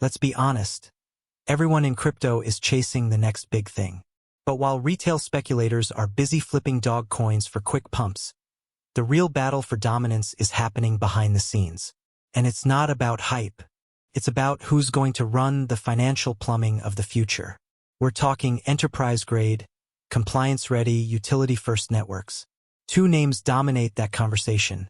Let's be honest. Everyone in crypto is chasing the next big thing. But while retail speculators are busy flipping dog coins for quick pumps, the real battle for dominance is happening behind the scenes. And it's not about hype. It's about who's going to run the financial plumbing of the future. We're talking enterprise-grade, compliance-ready, utility-first networks. Two names dominate that conversation: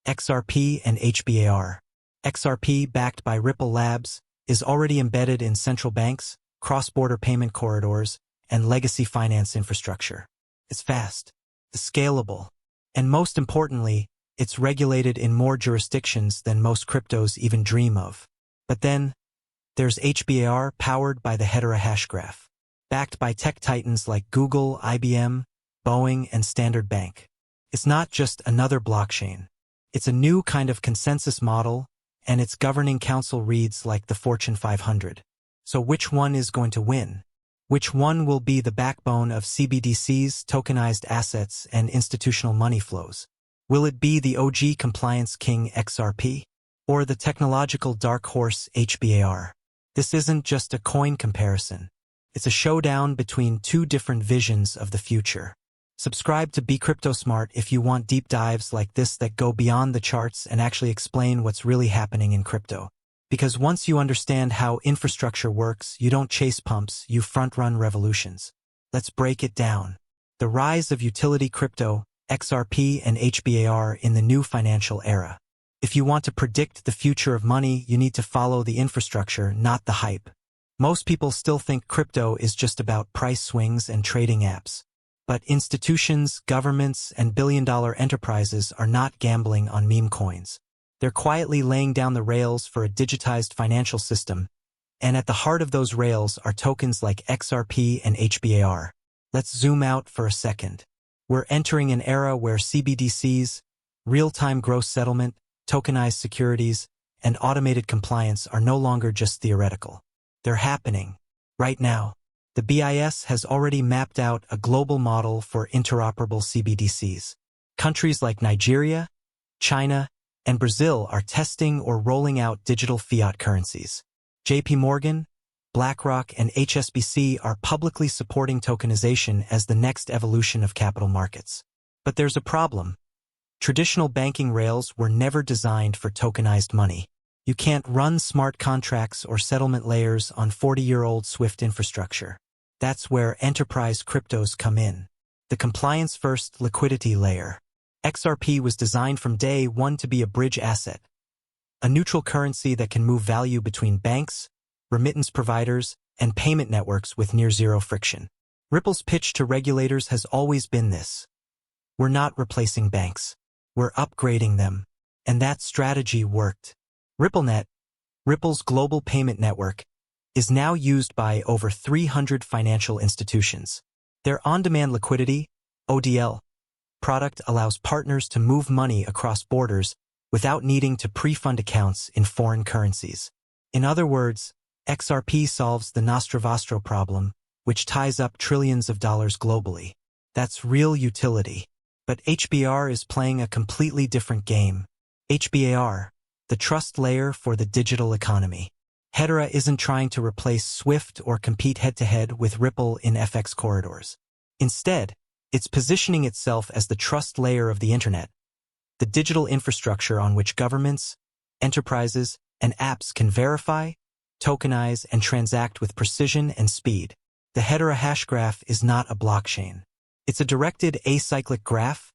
XRP and HBAR. XRP, backed by Ripple Labs, is already embedded in central banks, cross-border payment corridors, and legacy finance infrastructure. It's fast, it's scalable, and most importantly, it's regulated in more jurisdictions than most cryptos even dream of. But then, there's HBAR, powered by the Hedera hash graph, backed by tech titans like Google, IBM, Boeing, and Standard Bank. It's not just another blockchain. It's a new kind of consensus model, and its governing council reads like the Fortune 500. So which one is going to win? Which one will be the backbone of CBDCs, tokenized assets, and institutional money flows? Will it be the OG compliance king XRP? Or the technological dark horse HBAR? This isn't just a coin comparison. It's a showdown between two different visions of the future. Subscribe to Be Crypto Smart if you want deep dives like this that go beyond the charts and actually explain what's really happening in crypto. Because once you understand how infrastructure works, you don't chase pumps, you front-run revolutions. Let's break it down. The rise of utility crypto, XRP and HBAR in the new financial era. If you want to predict the future of money, you need to follow the infrastructure, not the hype. Most people still think crypto is just about price swings and trading apps. But institutions, governments, and billion-dollar enterprises are not gambling on meme coins. They're quietly laying down the rails for a digitized financial system, and at the heart of those rails are tokens like XRP and HBAR. Let's zoom out for a second. We're entering an era where CBDCs, real-time gross settlement, tokenized securities, and automated compliance are no longer just theoretical. They're happening right now. The BIS has already mapped out a global model for interoperable CBDCs. Countries like Nigeria, China, and Brazil are testing or rolling out digital fiat currencies. JP Morgan, BlackRock, and HSBC are publicly supporting tokenization as the next evolution of capital markets. But there's a problem. Traditional banking rails were never designed for tokenized money. You can't run smart contracts or settlement layers on 40-year-old Swift infrastructure. That's where enterprise cryptos come in. The compliance-first liquidity layer. XRP was designed from day one to be a bridge asset, a neutral currency that can move value between banks, remittance providers, and payment networks with near-zero friction. Ripple's pitch to regulators has always been this: we're not replacing banks. We're upgrading them. And that strategy worked. RippleNet, Ripple's global payment network, is now used by over 300 financial institutions. Their on-demand liquidity, ODL, product allows partners to move money across borders without needing to pre-fund accounts in foreign currencies. In other words, XRP solves the Nostra Vostra problem, which ties up trillions of dollars globally. That's real utility. But HBAR is playing a completely different game. HBAR, the trust layer for the digital economy. Hedera isn't trying to replace Swift or compete head-to-head with Ripple in FX corridors. Instead, it's positioning itself as the trust layer of the internet, the digital infrastructure on which governments, enterprises, and apps can verify, tokenize, and transact with precision and speed. The Hedera hash graph is not a blockchain. It's a directed acyclic graph,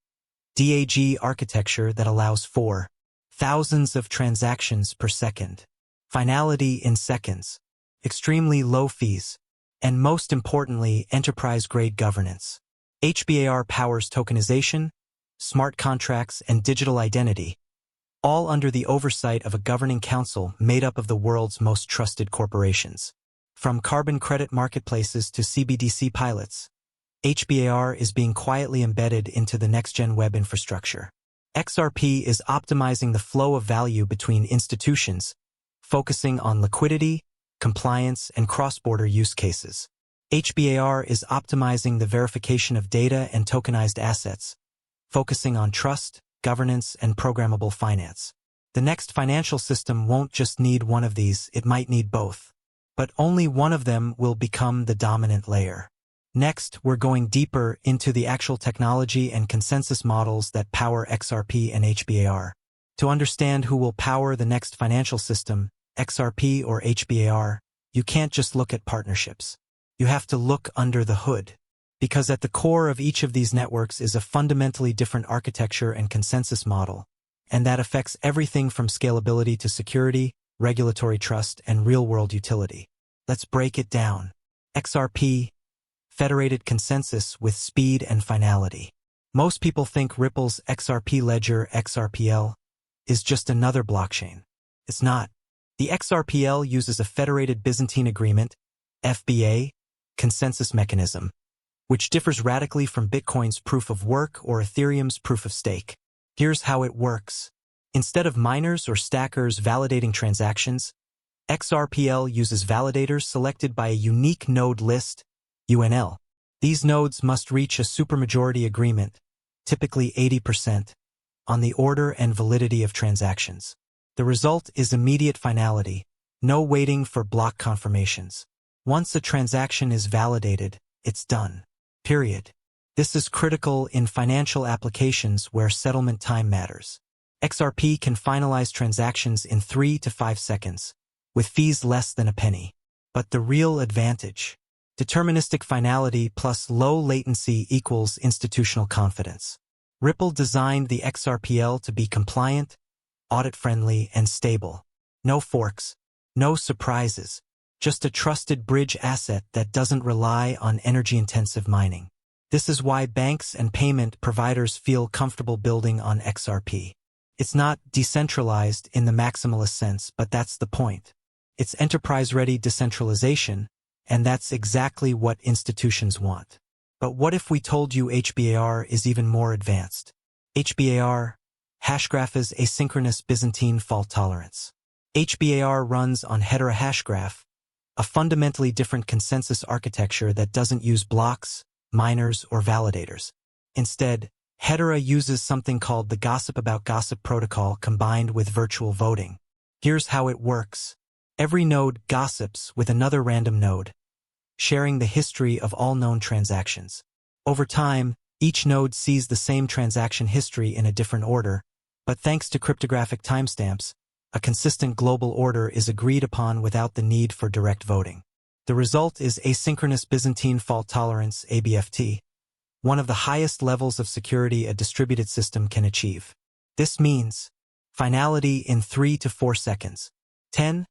DAG architecture that allows for thousands of transactions per second, finality in seconds, extremely low fees, and most importantly, enterprise-grade governance. HBAR powers tokenization, smart contracts, and digital identity, all under the oversight of a governing council made up of the world's most trusted corporations. From carbon credit marketplaces to CBDC pilots, HBAR is being quietly embedded into the next-gen web infrastructure. XRP is optimizing the flow of value between institutions, focusing on liquidity, compliance, and cross-border use cases. HBAR is optimizing the verification of data and tokenized assets, focusing on trust, governance, and programmable finance. The next financial system won't just need one of these, it might need both. But only one of them will become the dominant layer. Next, we're going deeper into the actual technology and consensus models that power XRP and HBAR. To understand who will power the next financial system, XRP or HBAR, you can't just look at partnerships. You have to look under the hood. Because at the core of each of these networks is a fundamentally different architecture and consensus model, and that affects everything from scalability to security, regulatory trust, and real-world utility. Let's break it down. XRP, federated consensus with speed and finality. Most people think Ripple's XRP Ledger XRPL is just another blockchain. It's not. The XRPL uses a federated Byzantine agreement, FBA, consensus mechanism, which differs radically from Bitcoin's proof of work or Ethereum's proof of stake. Here's how it works. Instead of miners or stackers validating transactions, XRPL uses validators selected by a unique node list, UNL. These nodes must reach a supermajority agreement, typically 80%, on the order and validity of transactions. The result is immediate finality, no waiting for block confirmations. Once a transaction is validated, it's done. Period. This is critical in financial applications where settlement time matters. XRP can finalize transactions in 3 to 5 seconds, with fees less than a penny. But the real advantage: deterministic finality plus low latency equals institutional confidence. Ripple designed the XRPL to be compliant, audit-friendly, and stable. No forks, no surprises, just a trusted bridge asset that doesn't rely on energy-intensive mining. This is why banks and payment providers feel comfortable building on XRP. It's not decentralized in the maximalist sense, but that's the point. It's enterprise-ready decentralization, and that's exactly what institutions want. But what if we told you HBAR is even more advanced? HBAR, hashgraph is asynchronous Byzantine fault tolerance. HBAR runs on Hedera hashgraph, a fundamentally different consensus architecture that doesn't use blocks, miners, or validators. Instead, Hedera uses something called the gossip about gossip protocol combined with virtual voting. Here's how it works. Every node gossips with another random node, sharing the history of all known transactions. Over time, each node sees the same transaction history in a different order, but thanks to cryptographic timestamps, a consistent global order is agreed upon without the need for direct voting. The result is asynchronous Byzantine fault tolerance, aBFT, one of the highest levels of security a distributed system can achieve. This means finality in 3 to 4 seconds. 10,000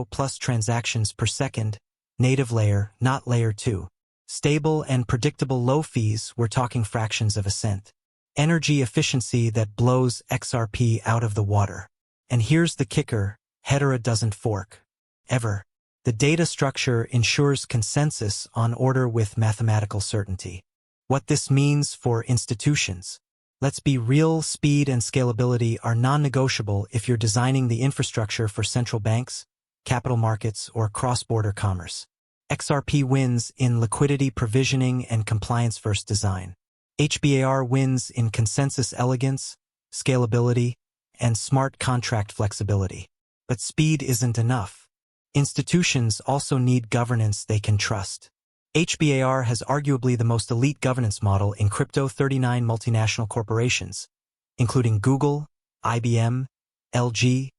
plus transactions per second, native layer, not layer 2. Stable and predictable low fees, we're talking fractions of a cent. Energy efficiency that blows XRP out of the water. And here's the kicker, Hedera doesn't fork. Ever. The data structure ensures consensus on order with mathematical certainty. What this means for institutions. Let's be real, speed and scalability are non-negotiable if you're designing the infrastructure for central banks, capital markets, or cross-border commerce. XRP wins in liquidity provisioning and compliance-first design. HBAR wins in consensus elegance, scalability, and smart contract flexibility. But speed isn't enough. Institutions also need governance they can trust. HBAR has arguably the most elite governance model in crypto. 39 multinational corporations, including Google, IBM, LG,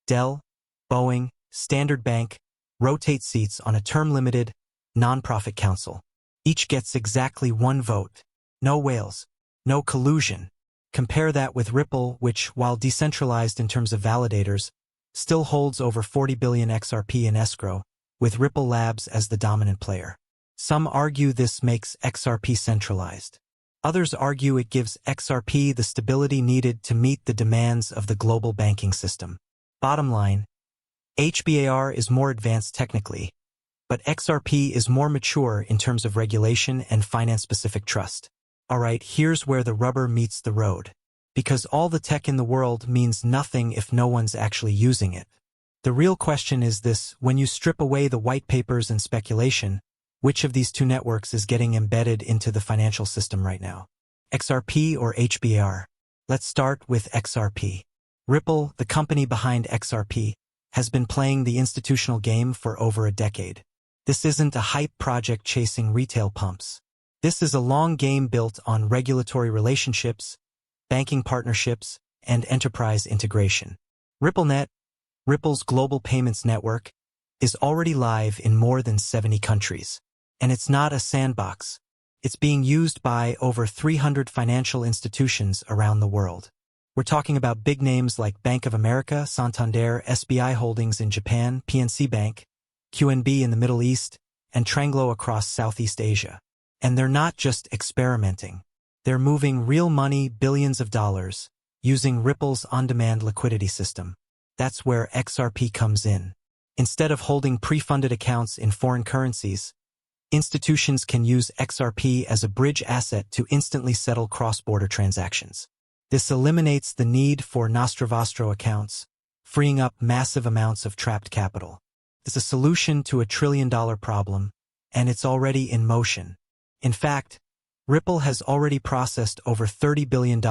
Dell, Boeing, Standard Bank, rotate seats on a term-limited, non-profit council. Each gets exactly 1 vote. No whales, no collusion. Compare that with Ripple, which, while decentralized in terms of validators, still holds over 40 billion XRP in escrow, with Ripple Labs as the dominant player. Some argue this makes XRP centralized. Others argue it gives XRP the stability needed to meet the demands of the global banking system. Bottom line, HBAR is more advanced technically, but XRP is more mature in terms of regulation and finance-specific trust. Alright, here's where the rubber meets the road. Because all the tech in the world means nothing if no one's actually using it. The real question is this: when you strip away the white papers and speculation, which of these two networks is getting embedded into the financial system right now? XRP or HBAR? Let's start with XRP. Ripple, the company behind XRP, has been playing the institutional game for over a decade. This isn't a hype project chasing retail pumps. This is a long game built on regulatory relationships, banking partnerships, and enterprise integration. RippleNet, Ripple's global payments network, is already live in more than 70 countries. And it's not a sandbox. It's being used by over 300 financial institutions around the world. We're talking about big names like Bank of America, Santander, SBI Holdings in Japan, PNC Bank, QNB in the Middle East, and Tranglo across Southeast Asia. And they're not just experimenting. They're moving real money, billions of dollars, using Ripple's on-demand liquidity system. That's where XRP comes in. Instead of holding pre-funded accounts in foreign currencies, institutions can use XRP as a bridge asset to instantly settle cross-border transactions. This eliminates the need for Nostrovostro accounts, freeing up massive amounts of trapped capital. It's a solution to a trillion-dollar problem, and it's already in motion. In fact, Ripple has already processed over $30 billion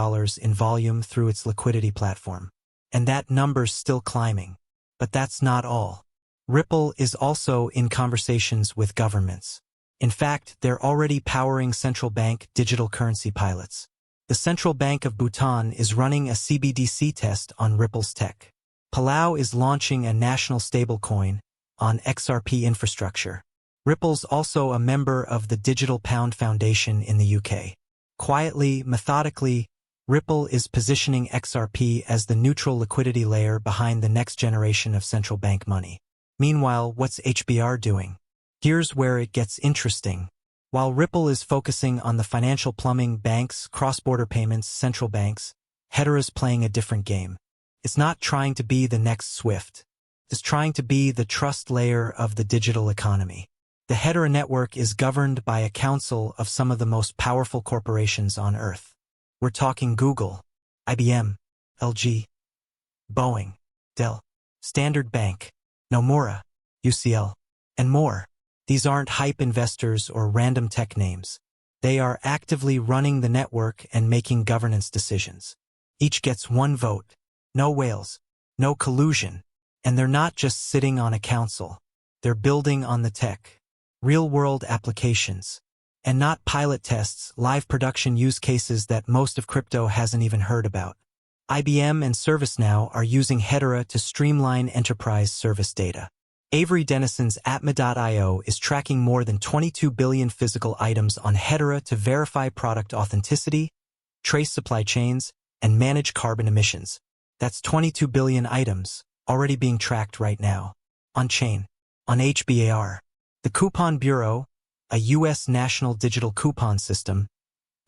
in volume through its liquidity platform. And that number's still climbing. But that's not all. Ripple is also in conversations with governments. In fact, they're already powering central bank digital currency pilots. The Central Bank of Bhutan is running a CBDC test on Ripple's tech. Palau is launching a national stablecoin on XRP infrastructure. Ripple's also a member of the Digital Pound Foundation in the UK. Quietly, methodically, Ripple is positioning XRP as the neutral liquidity layer behind the next generation of central bank money. Meanwhile, what's HBAR doing? Here's where it gets interesting. While Ripple is focusing on the financial plumbing, banks, cross-border payments, central banks, Hedera's playing a different game. It's not trying to be the next Swift. It's trying to be the trust layer of the digital economy. The Hedera network is governed by a council of some of the most powerful corporations on Earth. We're talking Google, IBM, LG, Boeing, Dell, Standard Bank, Nomura, UCL, and more. These aren't hype investors or random tech names. They are actively running the network and making governance decisions. Each gets one vote. No whales, no collusion. And they're not just sitting on a council. They're building on the tech. Real-world applications. And not pilot tests, live production use cases that most of crypto hasn't even heard about. IBM and ServiceNow are using Hedera to streamline enterprise service data. Avery Dennison's Atma.io is tracking more than 22 billion physical items on Hedera to verify product authenticity, trace supply chains, and manage carbon emissions. That's 22 billion items, already being tracked right now. On-chain. On HBAR. The Coupon Bureau, a U.S. national digital coupon system,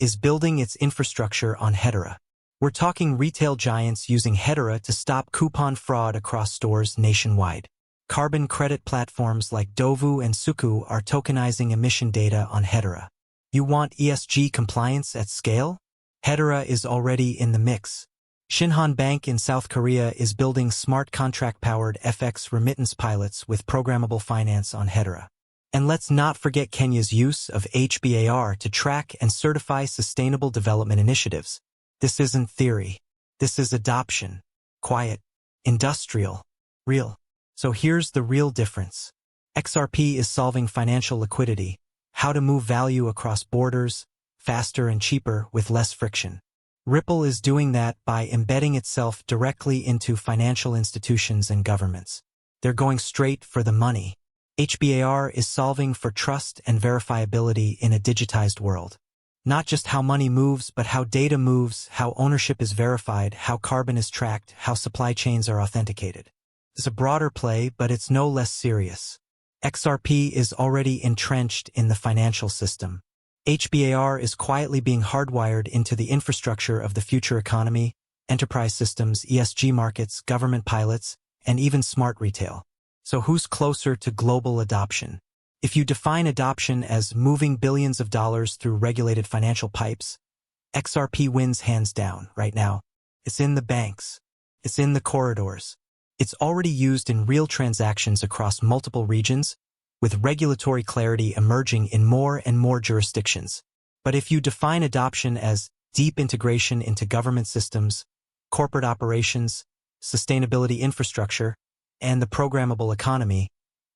is building its infrastructure on Hedera. We're talking retail giants using Hedera to stop coupon fraud across stores nationwide. Carbon credit platforms like Dovu and Suku are tokenizing emission data on Hedera. You want ESG compliance at scale? Hedera is already in the mix. Shinhan Bank in South Korea is building smart contract-powered FX remittance pilots with programmable finance on Hedera. And let's not forget Kenya's use of HBAR to track and certify sustainable development initiatives. This isn't theory. This is adoption. Quiet. Industrial. Real. So here's the real difference. XRP is solving financial liquidity, how to move value across borders, faster and cheaper with less friction. Ripple is doing that by embedding itself directly into financial institutions and governments. They're going straight for the money. HBAR is solving for trust and verifiability in a digitized world. Not just how money moves, but how data moves, how ownership is verified, how carbon is tracked, how supply chains are authenticated. It's a broader play, but it's no less serious. XRP is already entrenched in the financial system. HBAR is quietly being hardwired into the infrastructure of the future economy, enterprise systems, ESG markets, government pilots, and even smart retail. So who's closer to global adoption? If you define adoption as moving billions of dollars through regulated financial pipes, XRP wins hands down right now. It's in the banks. It's in the corridors. It's already used in real transactions across multiple regions, with regulatory clarity emerging in more and more jurisdictions. But if you define adoption as deep integration into government systems, corporate operations, sustainability infrastructure, and the programmable economy,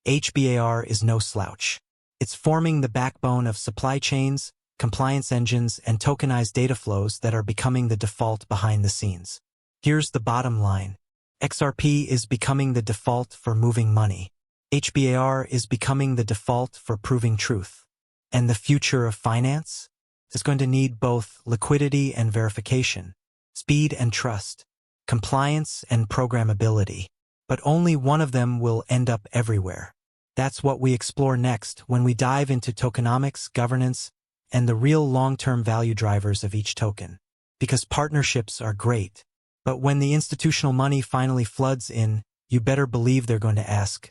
HBAR is no slouch. It's forming the backbone of supply chains, compliance engines, and tokenized data flows that are becoming the default behind the scenes. Here's the bottom line. XRP is becoming the default for moving money. HBAR is becoming the default for proving truth. And the future of finance is going to need both liquidity and verification, speed and trust, compliance and programmability. But only one of them will end up everywhere. That's what we explore next when we dive into tokenomics, governance, and the real long-term value drivers of each token. Because partnerships are great, but when the institutional money finally floods in, you better believe they're going to ask,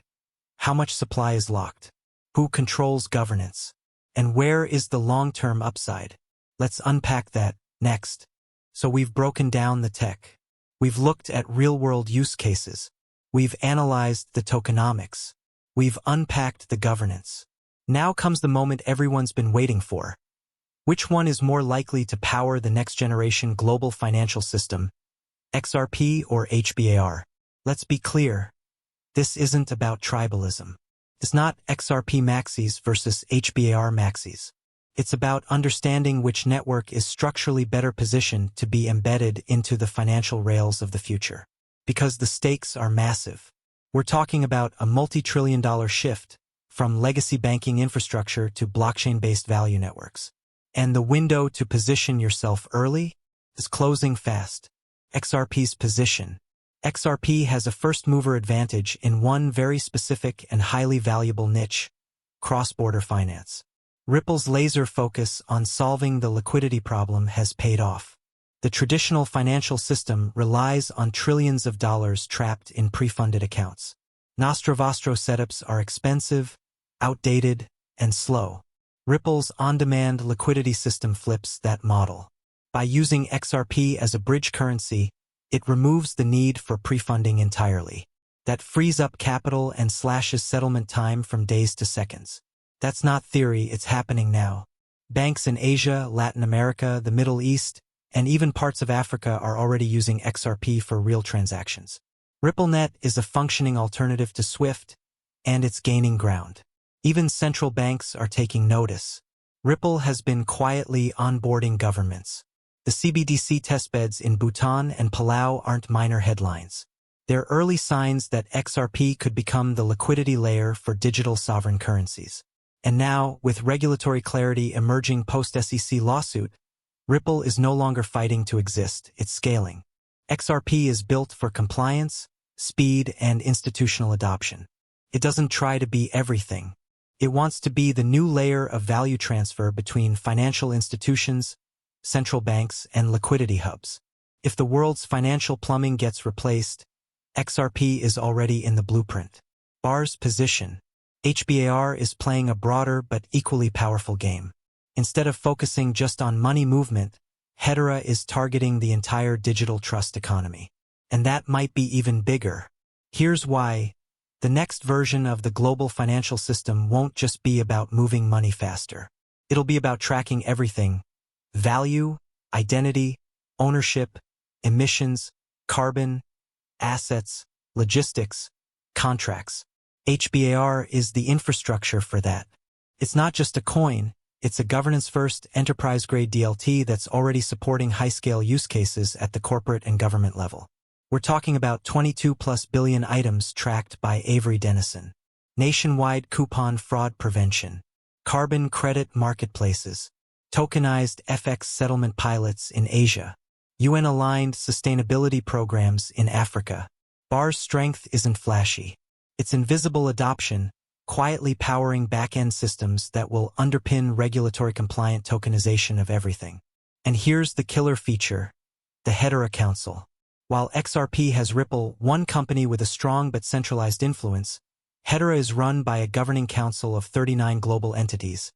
how much supply is locked? Who controls governance? And where is the long-term upside? Let's unpack that next. So we've broken down the tech. We've looked at real-world use cases. We've analyzed the tokenomics. We've unpacked the governance. Now comes the moment everyone's been waiting for. Which one is more likely to power the next-generation global financial system, XRP or HBAR? Let's be clear. This isn't about tribalism. It's not XRP maxis versus HBAR maxis. It's about understanding which network is structurally better positioned to be embedded into the financial rails of the future. Because the stakes are massive. We're talking about a multi-trillion-dollar shift from legacy banking infrastructure to blockchain-based value networks. And the window to position yourself early is closing fast. XRP's position. XRP has a first-mover advantage in one very specific and highly valuable niche, cross-border finance. Ripple's laser focus on solving the liquidity problem has paid off. The traditional financial system relies on trillions of dollars trapped in pre-funded accounts. Nostro Vostro setups are expensive, outdated, and slow. Ripple's on-demand liquidity system flips that model. By using XRP as a bridge currency, it removes the need for pre-funding entirely. That frees up capital and slashes settlement time from days to seconds. That's not theory, it's happening now. Banks in Asia, Latin America, the Middle East, and even parts of Africa are already using XRP for real transactions. RippleNet is a functioning alternative to SWIFT, and it's gaining ground. Even central banks are taking notice. Ripple has been quietly onboarding governments. The CBDC testbeds in Bhutan and Palau aren't minor headlines. They're early signs that XRP could become the liquidity layer for digital sovereign currencies. And now, with regulatory clarity emerging post-SEC lawsuit, Ripple is no longer fighting to exist, it's scaling. XRP is built for compliance, speed, and institutional adoption. It doesn't try to be everything. It wants to be the new layer of value transfer between financial institutions, central banks, and liquidity hubs. If the world's financial plumbing gets replaced, XRP is already in the blueprint. BAR's position. HBAR is playing a broader but equally powerful game. Instead of focusing just on money movement, Hedera is targeting the entire digital trust economy. And that might be even bigger. Here's why. The next version of the global financial system won't just be about moving money faster. It'll be about tracking everything: value, identity, ownership, emissions, carbon, assets, logistics, contracts. HBAR is the infrastructure for that. It's not just a coin, it's a governance-first, enterprise-grade DLT that's already supporting high-scale use cases at the corporate and government level. We're talking about 22+ billion items tracked by Avery Dennison. Nationwide coupon fraud prevention. Carbon credit marketplaces. Tokenized FX settlement pilots in Asia. UN-aligned sustainability programs in Africa. BAR's strength isn't flashy. It's invisible adoption, quietly powering back-end systems that will underpin regulatory-compliant tokenization of everything. And here's the killer feature: the Hedera Council. While XRP has Ripple, one company with a strong but centralized influence, Hedera is run by a governing council of 39 global entities,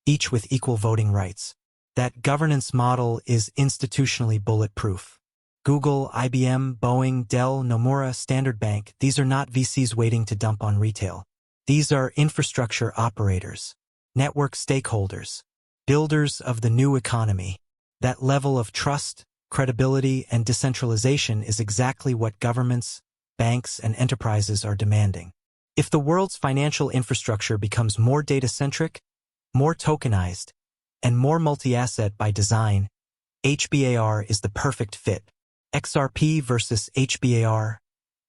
each with equal voting rights. That governance model is institutionally bulletproof. Google, IBM, Boeing, Dell, Nomura, Standard Bank, these are not VCs waiting to dump on retail. These are infrastructure operators, network stakeholders, builders of the new economy. That level of trust, Credibility and decentralization is exactly what governments, banks, and enterprises are demanding. If the world's financial infrastructure becomes more data-centric, more tokenized, and more multi-asset by design, HBAR is the perfect fit. XRP versus HBAR.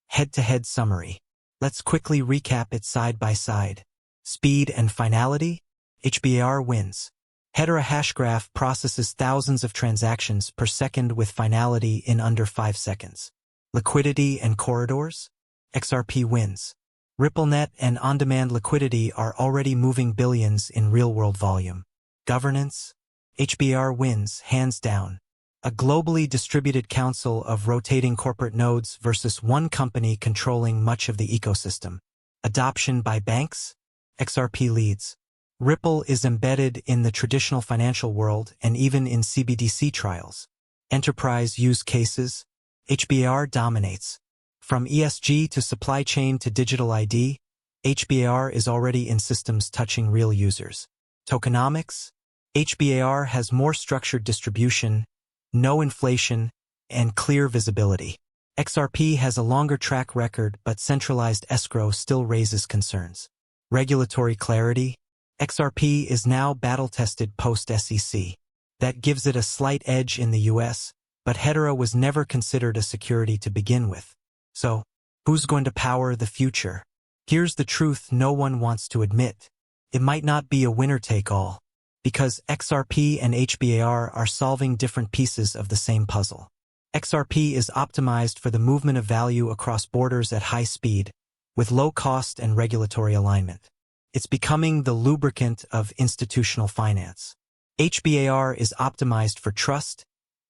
Head-to-head summary. Let's quickly recap it side by side. Speed and finality? HBAR wins. Hedera hashgraph processes thousands of transactions per second with finality in under 5 seconds. Liquidity and corridors? XRP wins. RippleNet and on-demand liquidity are already moving billions in real-world volume. Governance? HBAR wins, hands down. A globally distributed council of rotating corporate nodes versus one company controlling much of the ecosystem. Adoption by banks? XRP leads. Ripple is embedded in the traditional financial world and even in CBDC trials. Enterprise use cases? HBAR dominates. From ESG to supply chain to digital ID, HBAR is already in systems touching real users. Tokenomics? HBAR has more structured distribution, no inflation, and clear visibility. XRP has a longer track record, but centralized escrow still raises concerns. Regulatory clarity? XRP is now battle-tested post-SEC. That gives it a slight edge in the US, but Hedera was never considered a security to begin with. So, who's going to power the future? Here's the truth no one wants to admit. It might not be a winner-take-all, because XRP and HBAR are solving different pieces of the same puzzle. XRP is optimized for the movement of value across borders at high speed, with low cost and regulatory alignment. It's becoming the lubricant of institutional finance. HBAR is optimized for trust,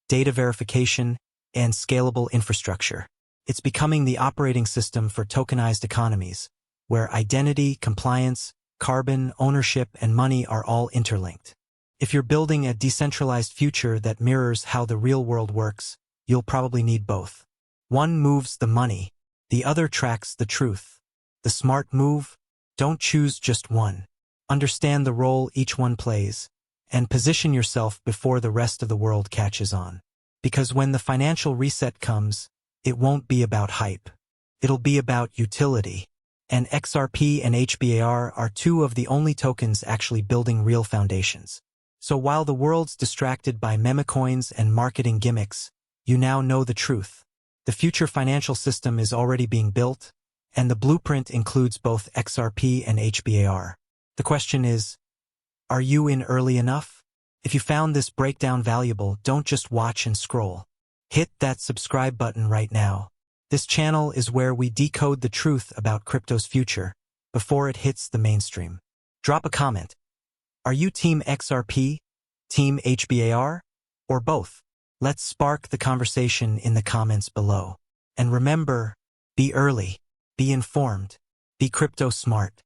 data verification, and scalable infrastructure. It's becoming the operating system for tokenized economies, where identity, compliance, carbon, ownership, and money are all interlinked. If you're building a decentralized future that mirrors how the real world works, you'll probably need both. One moves the money, the other tracks the truth. The smart move? Don't choose just one. Understand the role each one plays, and position yourself before the rest of the world catches on. Because when the financial reset comes, it won't be about hype. It'll be about utility. And XRP and HBAR are two of the only tokens actually building real foundations. So while the world's distracted by memecoins and marketing gimmicks, you now know the truth. The future financial system is already being built, and the blueprint includes both XRP and HBAR. The question is, are you in early enough? If you found this breakdown valuable, don't just watch and scroll. Hit that subscribe button right now. This channel is where we decode the truth about crypto's future before it hits the mainstream. Drop a comment. Are you Team XRP, Team HBAR, or both? Let's spark the conversation in the comments below. And remember, be early, be informed, be crypto smart.